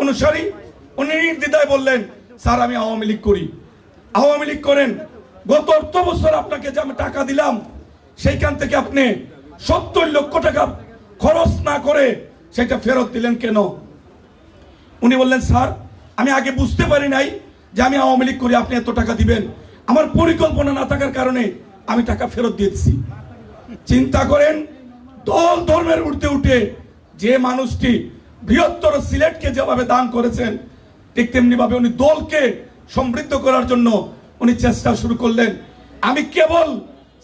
অনুসারী। উনি নির্দ্বিধায় বললেন, স্যার আমি আওয়ামী লীগ করি। আওয়ামী লীগ করেন, গত অর্থ বছর আপনাকে যে আমি টাকা দিলাম সেইখান থেকে আপনি 70 লক্ষ টাকা খরচ না করে সেটা ফেরত দিলেন কেন? উনি বললেন, স্যার আমি আগে বুঝতে পারি নাই যে আমি আওয়ামী লীগ করি, আপনি এত টাকা দিবেন। আমার পরিকল্পনা না থাকার কারণে আমি টাকা ফেরত দিয়েছি। চিন্তা করেন, দল ধর্মের উঠতে উঠে যে মানুষটি বৃহত্তর সিলেটকে যেভাবে দান করেছেন, ঠিক তেমনি ভাবে উনি দলকে সমৃদ্ধ করার জন্য উনি চেষ্টা শুরু করলেন। আমি কেবল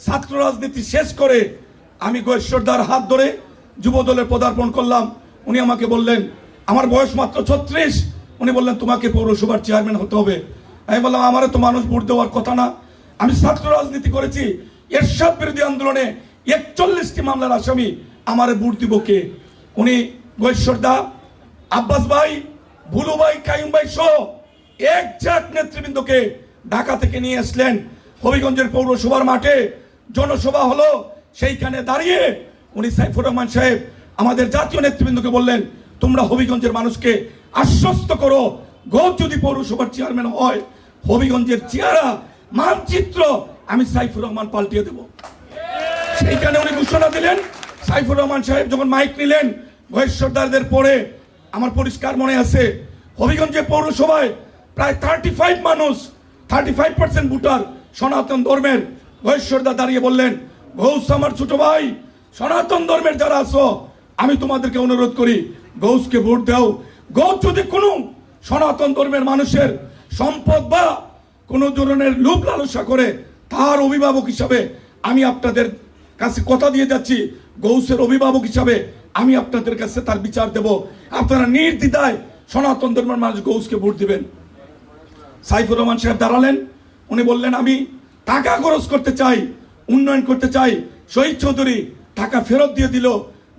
ছাত্র রাজনীতি শেষ করে আমি গৈশ্বরদার হাত ধরে যুব দলে পদার্পণ করলাম। উনি আমাকে বললেন, আমার বয়স মাত্র 36, উনি বললেন তোমাকে পৌরসভার চেয়ারম্যান হতে হবে। আমি বললাম, আমারও তো মানুষ ভোট দেওয়ার কথা না, আমি ছাত্র রাজনীতি করেছি, এরশাদ বিরোধী আন্দোলনে 41টি মামলার আসামি, আমারে ভোট দিব কে? উনি গৈশ্বরদা, আব্বাস ভাই, ভুলু ভাই, কাইম ভাই সহ একজাক নেতৃবৃন্দকে ঢাকা থেকে নিয়ে আসলেন। হবিগঞ্জের পৌরসভার মাঠে জনসভা হলো, সেইখানে দাঁড়িয়ে উনি সাইফুর রহমান সাহেব আমাদের জাতীয় নেতৃবৃন্দকে বললেন, তোমরা হবিগঞ্জের মানুষকে আশ্বস্ত করো, গৌস যদি পৌরসভার চেয়ারম্যান হয় হবিগঞ্জের চেহারা মানচিত্র আমি সাইফুর রহমান পাল্টিয়ে দেব। সেইখানে উনি ঘোষণা দিলেন। সাইফুর রহমান সাহেব যখন মাইক নিলেন গৈশ্বরদারদের পরে, আমার পরিষ্কার মনে আছে হবিগঞ্জে পৌরসভায় প্রায় 35% ভোটার সনাতন ধর্মের। গৈশ্বরদা দাঁড়িয়ে বললেন, গৌস আমার ছোট ভাই, সনাতন ধর্মের যারা আছো আমি তোমাদেরকে অনুরোধ করি গৌসকে ভোট দাও। গৌস যদি কোনো সনাতন ধর্মের মানুষের সম্পদ বা কোনো ধরনের লোভ লালসা করে, তার অভিভাবক হিসাবে আমি আপনাদের কাছে কথা দিয়ে যাচ্ছি, গৌসের অভিভাবক হিসাবে আমি আপনাদের কাছে তার বিচার দেব। আপনারা নির্দ্বিধায় সনাতন ধর্মের মানুষ গৌসকে ভোট দিবেন। সাইফুর রহমান সাহেব দাঁড়ালেন। উনি বললেন, আমি টাকা খরচ করতে চাই, উন্নয়ন করতে চাই। শহীদ চৌধুরী টাকা ফেরত দিয়ে দিল।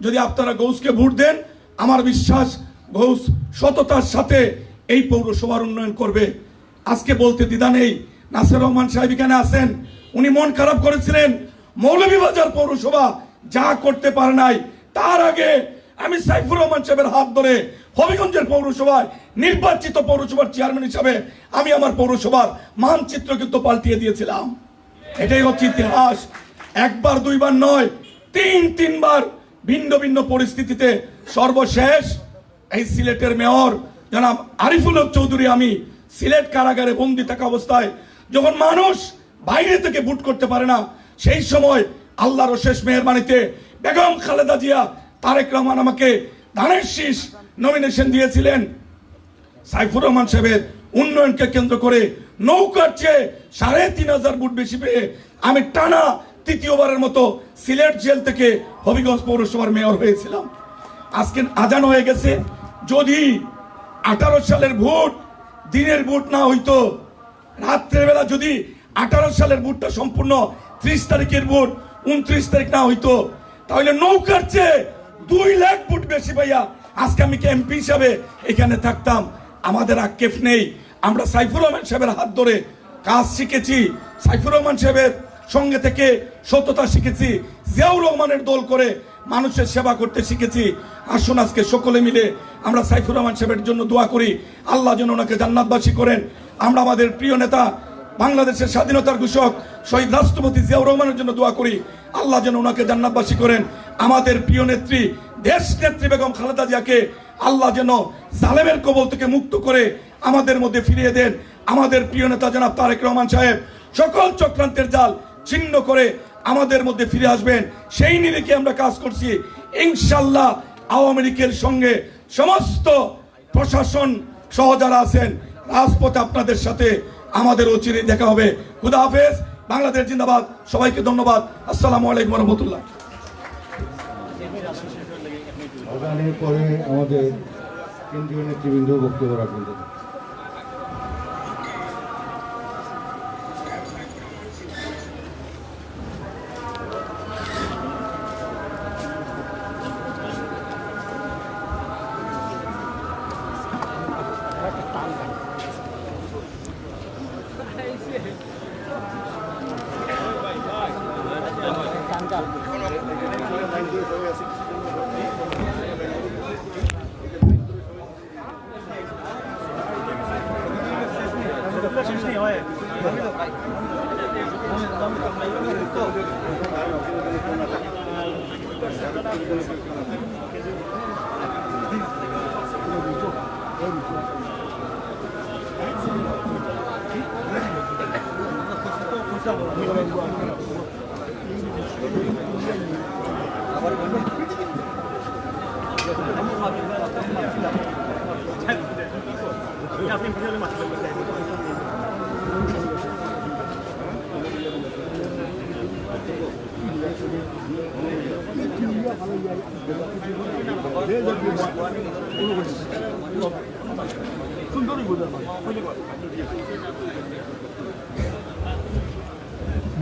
যদি আপনারা গৌসকে ভোট দেন, আমার বিশ্বাস গৌস সততার সাথে এই পৌরসভার উন্নয়ন করবে। আজকে বলতে দ্বিধা নেই, নাসির রহমান সাহেব এখানে আছেন, উনি মন খারাপ করেছিলেন মৌলভীবাজার পৌরসভা যা করতে পারে নাই। তার আগে আমি সাইফুর রহমান সাহেবের হাত ধরে হবিগঞ্জের পৌরসভায় নির্বাচিত পৌরসভার চেয়ারম্যান হিসাবে আমি আমার পৌরসভার মানচিত্র কিন্তু পাল্টিয়ে দিয়েছিলাম। এটাই হচ্ছে ইতিহাস। একবার দুইবার নয়, তিনবার ভিন্ন ভিন্ন পরিস্থিতিতে। সর্বশেষ এই সিলেটের মেয়র জনাব আরিফুল হক চৌধুরী, আমি সিলেট কারাগারে বন্দি থাকা অবস্থায় যখন মানুষ বাইরে থেকে ভোট করতে পারে না, সেই সময় আল্লাহর অশেষ মেহেরবানিতে বেগম খালেদা জিয়া, তারেক রহমান আমাকে ধানের শীষ নমিনেশন দিয়েছিলেন। সাইফুর রহমান সাহেবের উন্নয়নকে কেন্দ্র করে নৌকার চেয়ে 3500 ভোট বেশি পেয়ে আমি টানা তৃতীয়বারের মতো সিলেট জেল থেকে হবিগঞ্জ পৌরসভার মেয়র হয়েছিলাম। আজকে আজান হয়ে গেছে। যদি 18 সালের ভোট দিনের ভোট না হইতো, রাত্রের বেলা যদি 18 সালের ভোটটা সম্পূর্ণ 30 তারিখের ভোট 29 তারিখ না হইতো, তাহলে নৌকার চেয়ে 2 লাখ ভোট বেশি পাইয়া আজকে আমি এমপি হিসাবে এখানে থাকতাম। আমাদের আক্ষেপ নেই, আমরা সাইফুর রহমান সাহেবের হাত ধরে কাজ শিখেছি, সাইফুর রহমান সাহেবের সঙ্গে থেকে সততা শিখেছি, জিয়াউর রহমানের দল করে মানুষের সেবা করতে শিখেছি। আসুন আজকে সকলে মিলে আমরা সাইফুর রহমান সাহেবের জন্য দোয়া করি, আল্লাহ যেন ওনাকে জান্নাতবাসী করেন। আমরা আমাদের প্রিয় নেতা, বাংলাদেশের স্বাধীনতার ঘোষক শহীদ রাষ্ট্রপতি জিয়াউর রহমানের জন্য দোয়া করি, আল্লাহ যেন ওনাকে জান্নাতবাসী করেন। আমাদের প্রিয় নেত্রী, দেশ নেত্রী বেগম খালেদা জিয়াকে আল্লাহ যেন জালেমের কবল থেকে মুক্ত করে আমাদের মধ্যে ফিরিয়ে দেন। আমাদের প্রিয় নেতা জনাব তারেক রহমান সাহেব সকল চক্রান্তের জাল ছিন্ন করে আমাদের মধ্যে ফিরে আসবেন, সেই নিরিখে আমরা কাজ করছি। ইনশাল্লাহ আওয়ামী লীগের সঙ্গে সমস্ত প্রশাসন সহ যারা আছেন রাজপথে আপনাদের সাথে আমাদের অচিরে দেখা হবে। খুদা হাফেজ, বাংলাদেশ জিন্দাবাদ। সবাইকে ধন্যবাদ। আসসালামু আলাইকুম ওয়া রাহমাতুল্লাহ। পরে আমাদের কেন্দ্রীয় নেতৃবৃন্দ বক্তব্য রাখবেন।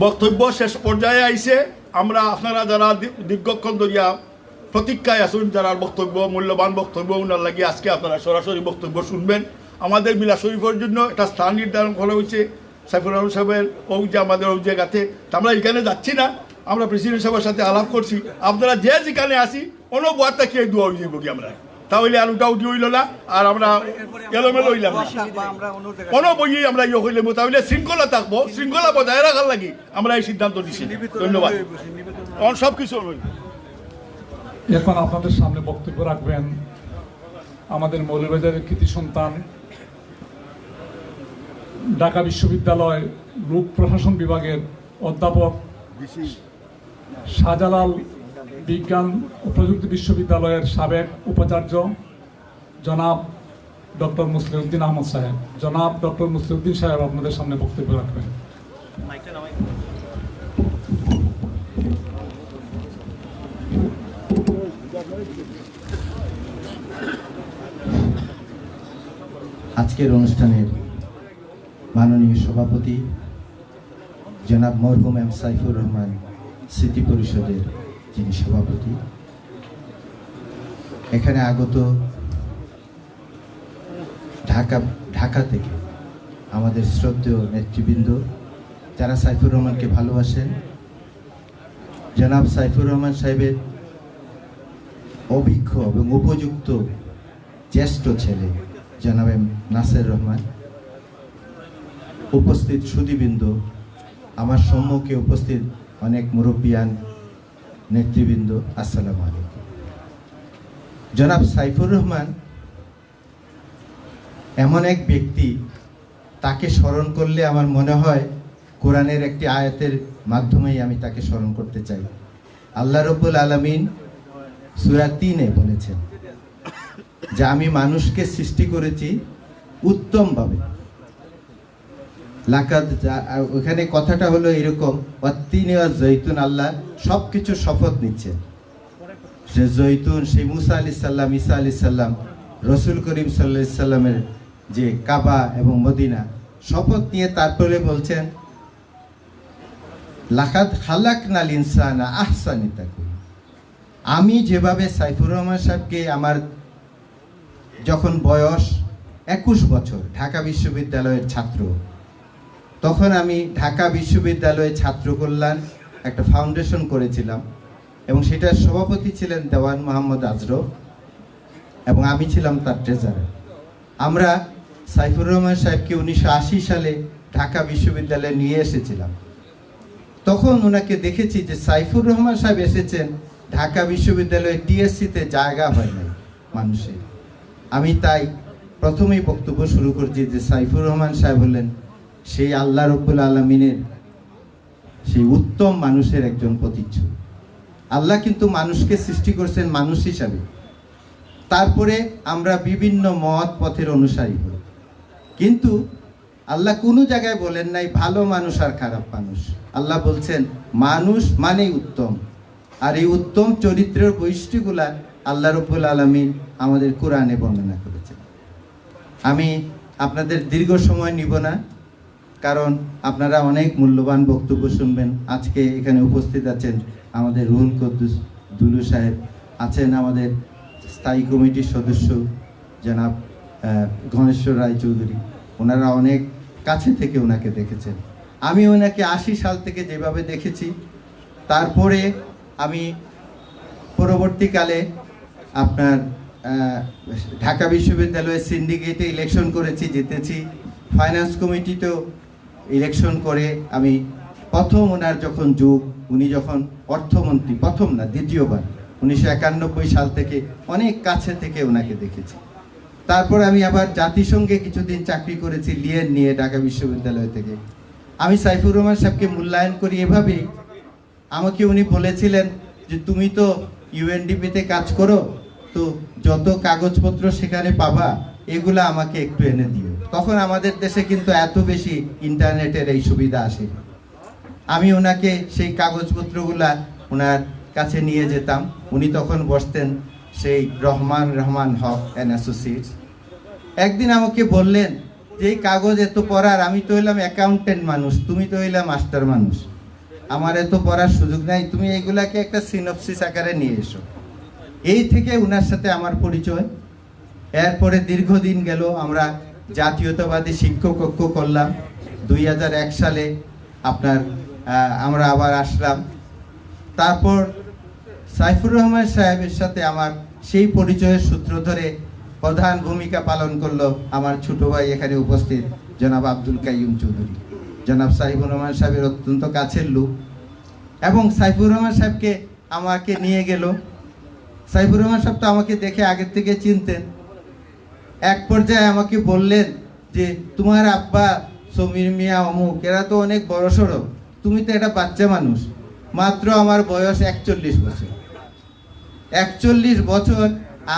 বক্তব্য শেষ পর্যায়ে আইছে। আমরা আপনারা যারা দীর্ঘক্ষণ ধরিয়া প্রতীক্ষায় আসুন, যারা বক্তব্য মূল্যবান বক্তব্য উনার লাগে আজকে আপনারা সরাসরি বক্তব্য শুনবেন। আমাদের মিলা শরীফের জন্য একটা স্থান নির্ধারণ করা হয়েছে সাইফুর রহমান সাহেবের ওই যে আমাদের ওই জায়গাতে। আমরা এখানে যাচ্ছি না, আমরা প্রেসিডেন্ট সাহেবের সাথে আলাপ করছি, আপনারা যে যেখানে আসি অনবয়ারটা খেয়ে দোয়া হয়ে যাবো কি আমরা, তাহলে আর উঠা উঠি হইল না, আর আমরা এলোমেলো হইলাম না, কোনো বইয়ে আমরা ইয়ে হইলাম, তাহলে শৃঙ্খলা থাকবো, শৃঙ্খলা বজায় রাখার লাগি আমরা এই সিদ্ধান্ত নিচ্ছি। ধন্যবাদ। সব কিছু এখন আপনাদের সামনে বক্তব্য রাখবেন আমাদের মৌলভীবাজারের কৃতি সন্তান, ঢাকা বিশ্ববিদ্যালয় লোক প্রশাসন বিভাগের অধ্যাপক, শাহজালাল বিজ্ঞান ও প্রযুক্তি বিশ্ববিদ্যালয়ের সাবেক উপাচার্য জনাব ডক্টর মুসলিউদ্দিন আহমদ সাহেব। জনাব ডক্টর মুসলিউদ্দিন সাহেব আপনাদের সামনে বক্তব্য রাখবেন। আজকের অনুষ্ঠানের মাননীয় সভাপতি জনাব মরহুম এম সাইফুর রহমান স্মৃতি পরিষদের যিনি সভাপতি, এখানে আগত ঢাকা থেকে আমাদের শ্রদ্ধেয় নেতৃবৃন্দ, যারা সাইফুর রহমানকে ভালোবাসেন, জনাব সাইফুর রহমান সাহেবের অভিজ্ঞ এবং উপযুক্ত জ্যেষ্ঠ ছেলে জনাব এম নাসের রহমান, উপস্থিত সুধীবৃন্দ, আমার সম্মুখে উপস্থিত অনেক মুরব্বিয়ান নেতৃবৃন্দ, আসসালামু আলাইকুম। জনাব সাইফুর রহমান এমন এক ব্যক্তি, তাকে স্মরণ করলে আমার মনে হয় কোরআনের একটি আয়াতের মাধ্যমেই আমি তাকে স্মরণ করতে চাই। আল্লাহ রব্বুল আলামিন সূরা ৩-এ বলেছেন যে আমি মানুষকে সৃষ্টি করেছি উত্তমভাবে। ওখানে কথাটা হলো এরকম, ওয়াত্তিনি ওয়াজ জৈতুন, আল্লাহ সব কিছু শপথ নিচ্ছেন। সে জৈতুন, সেই মুসা আলাইহিস সালাম, ঈসা আলাইহিস সালাম, রসুল করিম সাল্লাল্লাহু আলাইহি সাল্লামের যে কাবা এবং মদিনা, শপথ নিয়ে তারপরে বলছেন লাকাদ খালাকনাল ইনসানা আহসানি তাকওয়িম। আমি যেভাবে সাইফুর রহমান সাহেবকে, আমার যখন বয়স 21 বছর, ঢাকা বিশ্ববিদ্যালয়ের ছাত্র, তখন আমি ঢাকা বিশ্ববিদ্যালয়ে ছাত্র কল্যাণ একটা ফাউন্ডেশন করেছিলাম এবং সেটার সভাপতি ছিলেন দেওয়ান মোহাম্মদ আজরফ এবং আমি ছিলাম তার ট্রেজারার। আমরা সাইফুর রহমান সাহেবকে 1980 সালে ঢাকা বিশ্ববিদ্যালয়ে নিয়ে এসেছিলাম। তখন ওনাকে দেখেছি যে সাইফুর রহমান সাহেব এসেছেন, ঢাকা বিশ্ববিদ্যালয়ে টিএসসিতে জায়গা হয় নাই মানুষের। আমি তাই প্রথমেই বক্তব্য শুরু করছি যে সাইফুর রহমান সাহেব হলেন সেই আল্লাহ রব্বুল আলামিনের সেই উত্তম মানুষের একজন প্রতিচ্ছবি। আল্লাহ কিন্তু মানুষকে সৃষ্টি করছেন মানুষ হিসাবে, তারপরে আমরা বিভিন্ন মত পথের অনুসারী হই, কিন্তু আল্লাহ কোনো জায়গায় বলেন নাই ভালো মানুষ আর খারাপ মানুষ। আল্লাহ বলছেন মানুষ মানেই উত্তম, আর এই উত্তম চরিত্রের বৈশিষ্ট্যগুলা আল্লাহ রব্বুল আলামিন আমাদের কোরআনে বর্ণনা করেছেন। আমি আপনাদের দীর্ঘ সময় নিব না, কারণ আপনারা অনেক মূল্যবান বক্তব্য শুনবেন। আজকে এখানে উপস্থিত আছেন আমাদের রুহুল কুদ্দুস দুলু সাহেব, আছেন আমাদের স্থায়ী কমিটির সদস্য জনাব গণেশ্বর রায় চৌধুরী, ওনারা অনেক কাছে থেকে ওনাকে দেখেছেন। আমি ওনাকে 80 সাল থেকে যেভাবে দেখেছি, তারপরে আমি পরবর্তীকালে আপনার ঢাকা বিশ্ববিদ্যালয়ের সিন্ডিকেটে ইলেকশন করেছি, জিতেছি, ফাইন্যান্স কমিটিতেও ইলেকশন করে আমি প্রথম ওনার যখন যুগ, উনি যখন অর্থমন্ত্রী, প্রথম না দ্বিতীয়বার, 1991 সাল থেকে অনেক কাছে থেকে ওনাকে দেখেছি। তারপর আমি আবার জাতিসংঘে কিছুদিন চাকরি করেছি লিয়েন নিয়ে ঢাকা বিশ্ববিদ্যালয় থেকে। আমি সাইফুর রহমান সাহেবকে মূল্যায়ন করি এভাবে, আমাকে উনি বলেছিলেন যে তুমি তো ইউএনডিপিতে কাজ করো, তো যত কাগজপত্র সেখানে পাবা এগুলো আমাকে একটু এনে দিও। তখন আমাদের দেশে কিন্তু এত বেশি ইন্টারনেটের এই সুবিধা আসে। আমি ওনাকে সেই কাগজপত্রগুলা ওনার কাছে নিয়ে যেতাম। উনি তখন বসতেন সেই রহমান হক অ্যান্ড অ্যাসোসিয়েটস। একদিন আমাকে বললেন যে এই কাগজ এত পড়ার, আমি তো হইলাম অ্যাকাউন্টেন্ট মানুষ, তুমি তো হইলাম মাস্টার মানুষ, আমার এত পড়ার সুযোগ নাই, তুমি এইগুলাকে একটা সিনপসিস আকারে নিয়ে এসো। এই থেকে ওনার সাথে আমার পরিচয়। এরপরে দীর্ঘদিন গেল, আমরা জাতীয়তাবাদী শিক্ষক ঐক্য করলাম। 2001 সালে আমরা আবার আসলাম। তারপর সাইফুর রহমান সাহেবের সাথে আমার সেই পরিচয়ের সূত্র ধরে প্রধান ভূমিকা পালন করলো আমার ছোট ভাই এখানে উপস্থিত জনাব আব্দুল কাইয়ুম চৌধুরী। জনাব সাইফুর রহমান সাহেবের অত্যন্ত কাছের লোক, এবং সাইফুর রহমান সাহেবকে আমাকে নিয়ে গেল। সাইফুর রহমান সাহেব তো আমাকে দেখে আগের থেকে চিনতেন। এক পর্যায়ে আমাকে বললেন যে তোমার আব্বা সমীর মিয়া অমুক, এরা তো অনেক বড়সড়, তুমি তো একটা বাচ্চা মানুষ। মাত্র আমার বয়স 41 বছর। 41 বছর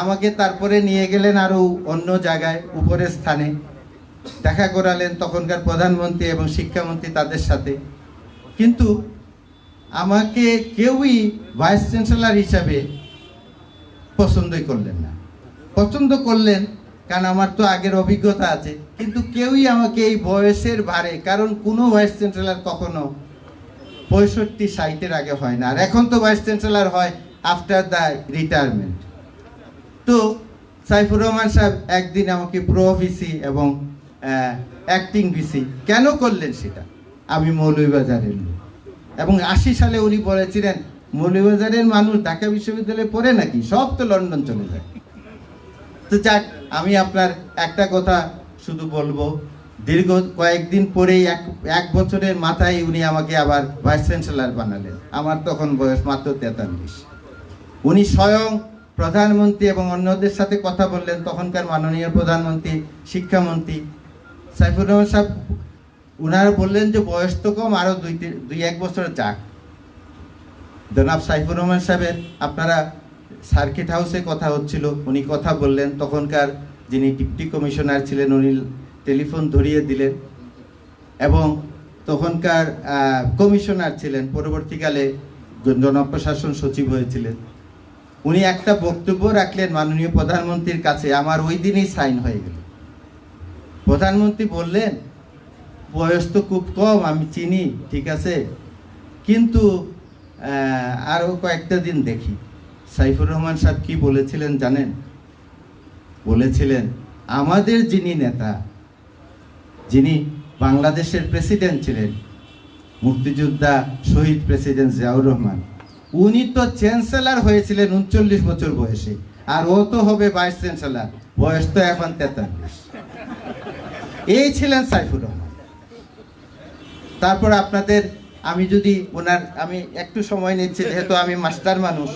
আমাকে তারপরে নিয়ে গেলেন আরো অন্য জায়গায়, উপরের স্থানে দেখা করালেন তখনকার প্রধানমন্ত্রী এবং শিক্ষামন্ত্রী তাদের সাথে। কিন্তু আমাকে কেউই ভাইস চ্যান্সেলর হিসাবে পছন্দই করলেন না। পছন্দ করলেন কারণ আমার তো আগের অভিজ্ঞতা আছে, কিন্তু কেউই আমাকে এই বয়সের ভারে, কারণ কোনো ভাইস চ্যান্সেলর কখনো 65-60 আগে হয় না, আর এখন তো ভাইস চ্যান্সেলর হয় আফটার দ্য রিটায়ারমেন্ট। তো সাইফুর রহমান সাহেব একদিন আমাকে প্রো ভিসি এবং অ্যাক্টিং ভিসি কেন করলেন সেটা, আমি মৌলভীবাজারের লোক, এবং 80 সালে উনি বলেছিলেন মৌলভীবাজারের মানুষ ঢাকা বিশ্ববিদ্যালয়ে পড়ে নাকি, সব তো লন্ডন চলে যায়। তো যাক, আমি আপনার একটা কথা শুধু বলবো, দীর্ঘ কয়েকদিন পরেই এক বছরের মাথায় উনি আমাকে আবার ভাইস চ্যান্সেলর বানালেন। আমার তখন বয়স মাত্র 43। উনি স্বয়ং প্রধানমন্ত্রী এবং অন্যদের সাথে কথা বললেন, তখনকার মাননীয় প্রধানমন্ত্রী, শিক্ষামন্ত্রী সাইফুর রহমান সাহেব, উনারা বললেন যে বয়স তো কম, আরো 2-1 বছর যাক। জনাব সাইফুর রহমান সাহেবের আপনারা সার্কিট হাউসে কথা হচ্ছিল, উনি কথা বললেন, তখনকার যিনি ডিপটি কমিশনার ছিলেন উনি টেলিফোন ধরিয়ে দিলেন, এবং তখনকার কমিশনার ছিলেন, পরবর্তীকালে জনপ্রশাসন সচিব হয়েছিলেন, উনি একটা বক্তব্য রাখলেন মাননীয় প্রধানমন্ত্রীর কাছে। আমার ওই দিনই সাইন হয়ে গেল। প্রধানমন্ত্রী বললেন বয়স তো খুব কম, আমি চিনি, ঠিক আছে, কিন্তু আরও কয়েকটা দিন দেখি। সাইফুর রহমান সাহেব কি বলেছিলেন জানেন? বলেছিলেন আমাদের যিনি নেতা, যিনি বাংলাদেশের প্রেসিডেন্ট ছিলেন, মুক্তিযোদ্ধা শহীদ প্রেসিডেন্ট জিয়াউর রহমান, উনি তো চ্যান্সেলর হয়েছিলেন 39 বছর বয়সে, আর ও তো হবে ভাইস চ্যান্সেলর, বয়স তো এখন 43। এই ছিলেন সাইফুর রহমান। তারপর আপনাদের আমি একটু সময় নিচ্ছি, যেহেতু আমি মাস্টার মানুষ,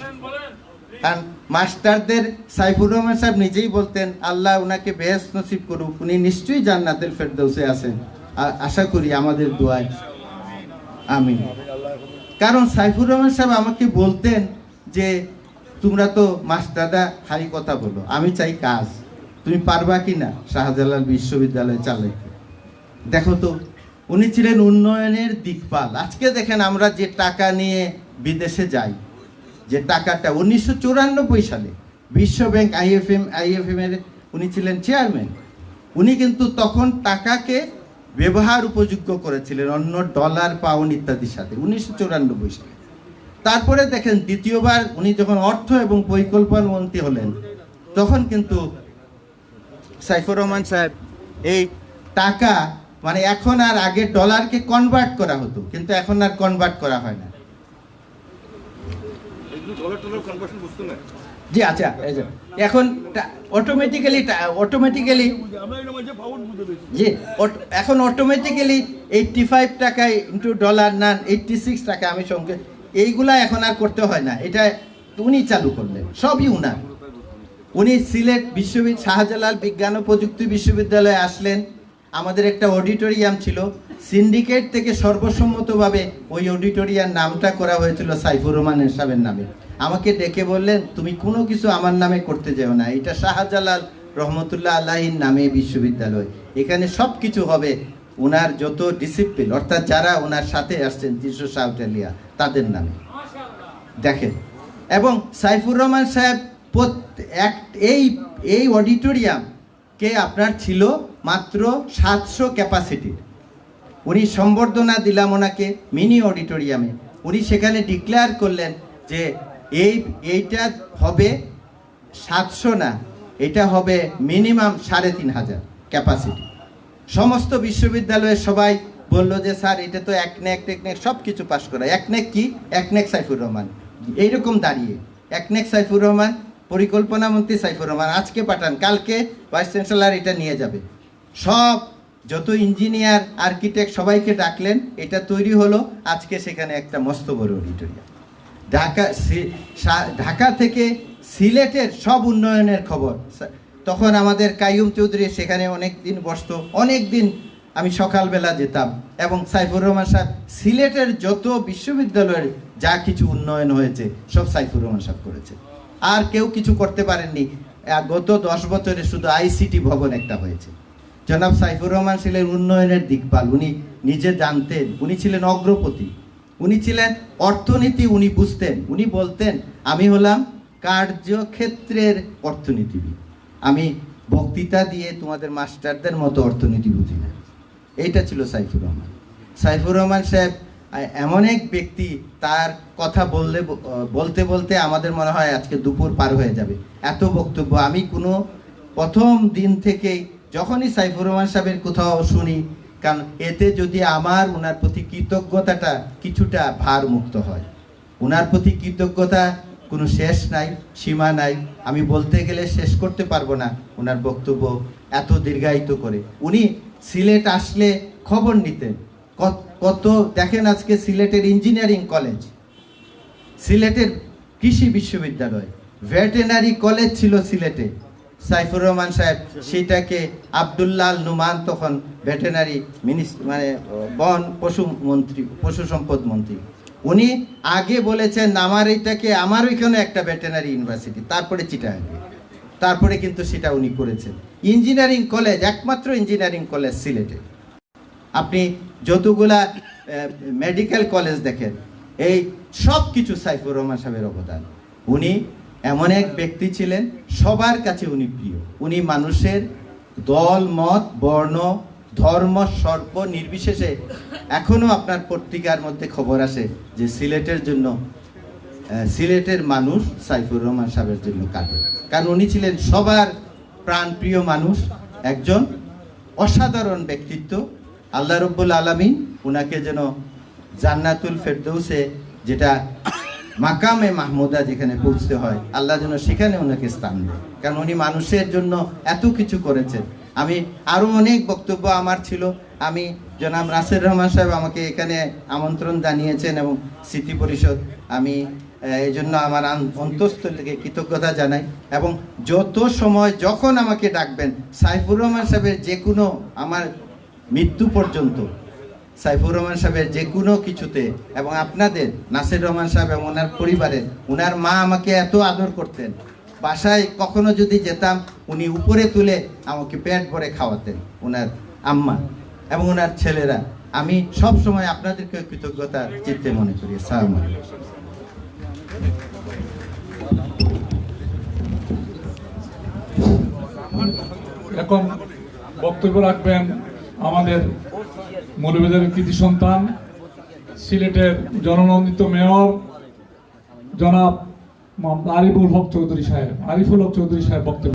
কারণ মাস্টারদের সাইফুর রহমান সাহেব নিজেই বলতেন আল্লাহ উনাকে বেহেশত নসিব করুক, উনি নিশ্চয়ই জান্নাতুল ফেরদৌসে আছেন, আশা করি আমাদের দোয়ায়, আমিন। কারণ সাইফুর রহমান সাহেব আমাকে বলতেন যে তোমরা তো মাস্টাররা খালি কথা বলো, আমি চাই কাজ, তুমি পারবা কি না শাহজালাল বিশ্ববিদ্যালয় চালাইতে। দেখো তো, উনি ছিলেন উন্নয়নের দিকপাল। আজকে দেখেন আমরা যে টাকা নিয়ে বিদেশে যাই, যে টাকাটা 1994 সালে বিশ্ব ব্যাংক আইএফএম এর উনি ছিলেন চেয়ারম্যান। উনি কিন্তু তখন টাকাকে ব্যবহার উপযোগ্য করেছিলেন অন্য ডলার, পাউন্ড ইত্যাদির সাথে, 1994 সালে। তারপরে দেখেন দ্বিতীয়বার উনি যখন অর্থ এবং পরিকল্পনা মন্ত্রী হলেন, তখন কিন্তু সাইফুর রহমান সাহেব এই টাকা, মানে এখন আর আগে ডলারকে কনভার্ট করা হতো, কিন্তু এখন আর কনভার্ট করা হয় না। জি আচ্ছা, এই যে, এখন অটোমেটিক্যালি জি এখন অটোমেটিক্যালি 85 টাকায় ইন্টু ডলার নেন 86 টাকা, আমি সঙ্গে এইগুলা এখন আর করতে হয় না, এটা উনি চালু করলেন, সবই উনার। উনি সিলেট বিশ্ববিদ্যালয় শাহজালাল বিজ্ঞান ও প্রযুক্তি বিশ্ববিদ্যালয়ে আসলেন, আমাদের একটা অডিটোরিয়াম ছিল, সিন্ডিকেট থেকে সর্বসম্মতভাবে ওই অডিটোরিয়াম নামটা করা হয়েছিল সাইফুর রহমান সাহেবের নামে। আমাকে ডেকে বললেন, তুমি কোনো কিছু আমার নামে করতে যাও না, এটা শাহজালাল রহমতুল্লাহ আলাহির নামে বিশ্ববিদ্যালয়, এখানে সব কিছু হবে ওনার যত ডিসিপ্লিন, অর্থাৎ যারা ওনার সাথে আসছেন 300 সাউটেলিয়া তাদের নামে। দেখেন, এবং সাইফুর রহমান সাহেব এই অডিটোরিয়াম কে আপনার ছিল মাত্র 700 ক্যাপাসিটি। উনি সম্বর্ধনা দিলাম ওনাকে মিনি অডিটোরিয়ামে, উনি সেখানে ডিক্লেয়ার করলেন যে এইটা হবে 700 না, এটা হবে মিনিমাম 3500 ক্যাপাসিটি। সমস্ত বিশ্ববিদ্যালয়ের সবাই বলল যে স্যার এটা তো একনেক টেকনেক সব কিছু পাস করা, একনেক কি, একনেক সাইফুর রহমান, এইরকম দাঁড়িয়ে একনেক সাইফুর রহমান, পরিকল্পনা মন্ত্রী সাইফুর রহমান, আজকে পাঠান, কালকে ভাইস চ্যান্সেলর এটা নিয়ে যাবে। সব যত ইঞ্জিনিয়ার আর্কিটেক্ট সবাইকে ডাকলেন, এটা তৈরি হলো, আজকে সেখানে একটা মস্ত বড় অডিটোরিয়াম। ঢাকা থেকে সিলেটের সব উন্নয়নের খবর, তখন আমাদের কাইয়ুম চৌধুরী সেখানে অনেক দিন বসতো, অনেক দিন আমি সকালবেলা যেতাম, এবং সাইফুর রহমান সাহেব সিলেটের যত বিশ্ববিদ্যালয়ের যা কিছু উন্নয়ন হয়েছে সব সাইফুর রহমান সাহেব করেছে, আর কেউ কিছু করতে পারেননি। গত 10 বছরে শুধু আইসিটি ভবন একটা হয়েছে। জনাব সাইফুর রহমান ছিলেন উন্নয়নের দিকপাল, উনি নিজে জানতেন, উনি ছিলেন অগ্রপতি, উনি ছিলেন অর্থনীতি, উনি বুঝতেন, উনি বলতেন আমি হলাম কার্যক্ষেত্রের অর্থনীতিবিদ, আমি বক্তৃতা দিয়ে তোমাদের মাস্টারদের মতো অর্থনীতি বুঝি না। এইটা ছিল সাইফুর রহমান। সাইফুর রহমান সাহেব এমন এক ব্যক্তি, তার কথা বলতে বলতে আমাদের মনে হয় আজকে দুপুর পার হয়ে যাবে, এত বক্তব্য। আমি কোনো প্রথম দিন থেকেই যখনই সাইফুর রহমান সাহেবের কোথাও শুনি, কারণ এতে যদি আমার ওনার প্রতি কৃতজ্ঞতাটা কিছুটা ভার মুক্ত হয়, ওনার প্রতি কৃতজ্ঞতা কোনো শেষ নাই, সীমা নাই, আমি বলতে গেলে শেষ করতে পারবো না ওনার বক্তব্য এত দীর্ঘায়িত করে। উনি সিলেট আসলে খবর নিতেন, কত দেখেন আজকে সিলেটের ইঞ্জিনিয়ারিং কলেজ, সিলেটের কৃষি বিশ্ববিদ্যালয়, ভেটেরিনারি কলেজ ছিল সিলেটে, সাইফুর রহমান সাহেব সেটাকে আব্দুল্লাহ নুমান, তখন ভেটেরিনারি মানে বন পশু সম্পদ মন্ত্রী, উনি আগে বলেছেন আমার এটাকে, আমার ওইখানে একটা ভেটেরিনারি ইউনিভার্সিটি, তারপরে চিটাগাঙ্গে, তারপরে কিন্তু সেটা উনি করেছেন। ইঞ্জিনিয়ারিং কলেজ, একমাত্র ইঞ্জিনিয়ারিং কলেজ সিলেটে। আপনি যতগুলা মেডিকেল কলেজ দেখেন, এই সব কিছু সাইফুর রহমান সাহেবের অবদান। উনি এমন এক ব্যক্তি ছিলেন, সবার কাছে উনি প্রিয়, উনি মানুষের দল মত বর্ণ ধর্ম সর্ব নির্বিশেষে, এখনো আপনার পত্রিকার মধ্যে খবর আসে যে সিলেটের জন্য, সিলেটের মানুষ সাইফুর রহমান সাহেবের জন্য কাঁদে, কারণ উনি ছিলেন সবার প্রাণপ্রিয় মানুষ, একজন অসাধারণ ব্যক্তিত্ব। আল্লাহ রব্বুল আলামিন উনাকে যেন জান্নাতুল ফেরদৌসে, যেটা মাকামে মাহমুদা যেখানে পৌঁছতে হয়, আল্লাহ যেন সেখানে ওনাকে স্থান দেয়, কারণ উনি মানুষের জন্য এত কিছু করেছেন। আমি আরও অনেক বক্তব্য আমার ছিল, আমি জনাব রাসেল রহমান সাহেব আমাকে এখানে আমন্ত্রণ জানিয়েছেন এবং স্মৃতি পরিষদ, আমি এই জন্য আমার অন্তঃস্থল থেকে কৃতজ্ঞতা জানাই। এবং যত সময় যখন আমাকে ডাকবেন, সাইফুর রহমান সাহেবের যে কোনো, আমার মৃত্যু পর্যন্ত সাইফুর রহমান সাহেবের যে কোনো কিছুতে, এবং আপনাদের নাসির রহমান সাহেব এবং ওনার পরিবারের, ওনার মা আমাকে এত আদর করতেন, বাসায় কখনো যদি যেতাম উনি উপরে তুলে আমাকে পেট ভরে খাওয়াতেন, ওনার আম্মা এবং ওনার ছেলেরা। আমি সব সময় আপনাদেরকে কৃতজ্ঞতার চিত্তে মনে করি। আসসালামু আলাইকুম। এখন বক্তব্য রাখবেন আমাদের মৌলভীবাজারের কৃতি সন্তান, সিলেটের জননন্দিত মেয়র জনাব আরিফুল হক চৌধুরী সাহেব বক্তব্য